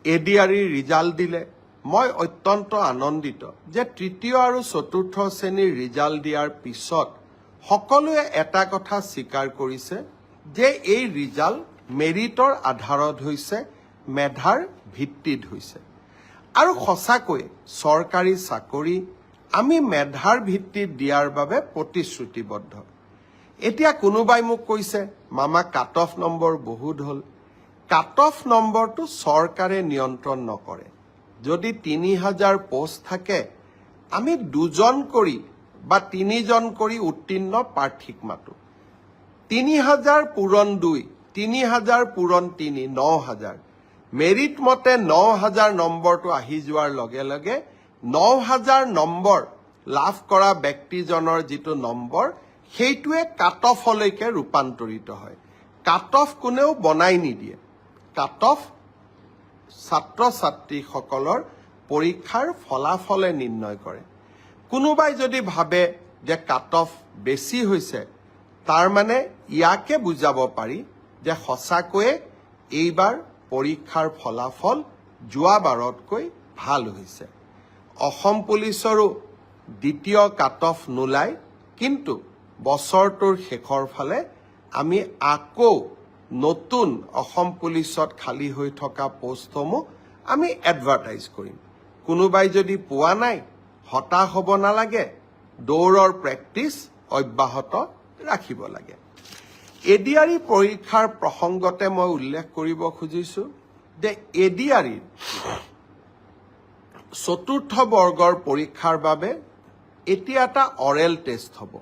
এডিআৰিৰ result দিলে মই অত্যন্ত আনন্দিত যে তৃতীয় আৰু চতুৰ্থ শ্ৰেণীৰ ৰিজাল্ট দিয়াৰ পিছত সকলোৱে এটা কথা স্বীকাৰ কৰিছে যে এই ৰিজাল্ট মেৰিটৰ আধাৰত হৈছে, মেধাৰ ভিত্তিত হৈছে। আৰু সঁচাকৈ চৰকাৰী চাকৰি আমি মেধাৰ ভিত্তিত দিয়াৰ বাবে প্ৰতিশ্ৰুতিবদ্ধ। এতিয়া কোনোবাই মোক কৈছে মামা কাট অফ নম্বৰ বহুত হ'ল। কাট অফ নম্বৰটো চৰকাৰে নিয়ন্ত্ৰণ নকৰে। যদি ৩,০০০ পোষ্ট থাকে আমি ২জন কৰি বা ৩জন কৰি উত্তীৰ্ণ প্ৰাৰ্থীক মাতো। ৩,০০০ পূৰণ ২, ৩,০০০ পূৰণ ৩, ৯,০০০। মেৰিট মতে ৯,০০০ নম্বৰটো আহি যোৱাৰ লগে লগে ৯,০০০ নম্বৰ লাভ কৰা ব্যক্তিজনৰ যিটো নম্বৰ সেইটোৱে কাট অফলৈকে ৰূপান্তৰিত হয়। কাট অফ কোনেও বনাই নিদিয়ে। কাট অফ ছাত্ৰ ছাত্ৰীসকলৰ পৰীক্ষাৰ ফলাফলে নিৰ্ণয় কৰে। কোনোবাই যদি ভাবে যে কাট অফ বেছি হৈছে তাৰ মানে ইয়াকে বুজাব পাৰি যে সঁচাকৈয়ে এইবাৰ পৰীক্ষাৰ ফলাফল যোৱাবাৰতকৈ ভাল হৈছে। অসম পুলিচৰো দ্বিতীয় কাট অফ নোলায়, কিন্তু বছৰটোৰ শেষৰ ফালে আমি আকৌ নতুন অসম পুলিচত খালী হৈ থকা পোষ্টসমূহ আমি এডভাৰটাইজ কৰিম। কোনোবাই যদি পোৱা নাই হতাশ হ'ব নালাগে, দৌৰৰ প্ৰেক্টিচ অব্যাহত ৰাখিব লাগে। এডিআৰি পৰীক্ষাৰ প্ৰসংগতে মই উল্লেখ কৰিব খুজিছোঁ যে এডিআৰিৰ চতুৰ্থ বৰ্গৰ পৰীক্ষাৰ বাবে এতিয়া এটা অৰেল টেষ্ট হ'ব।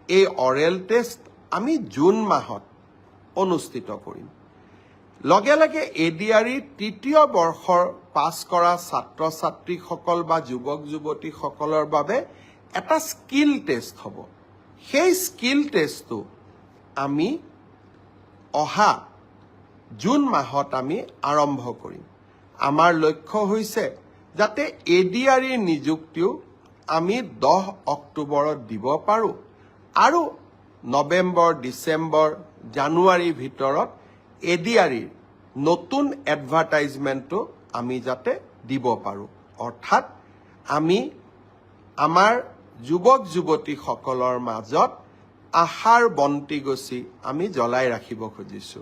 এই অৰেল টেষ্ট আমি জুন মাহত অনুষ্ঠিত কৰিম। লগে লগে এডিআৰিৰ তৃতীয় বৰ্ষৰ পাছ কৰা ছাত্ৰ ছাত্ৰীসকল বা যুৱক যুৱতীসকলৰ বাবে এটা স্কিল টেষ্ট হ'ব। সেই স্কিল টেষ্টটো আমি অহা জুন মাহত আমি আৰম্ভ কৰিম। আমাৰ লক্ষ্য হৈছে যাতে এডিআৰিৰ নিযুক্তিও আমি 10 অক্টোবৰত দিব পাৰোঁ আৰু নৱেম্বৰ, ডিচেম্বৰ, জানুৱাৰীৰ ভিতৰত এডিআৰিৰ নতুন এডভাৰটাইজমেণ্টটো আমি যাতে দিব পাৰোঁ। অৰ্থাৎ আমি আমাৰ যুৱক যুৱতীসকলৰ মাজত আশাৰ বন্তি গছি আমি জ্বলাই ৰাখিব খুজিছোঁ।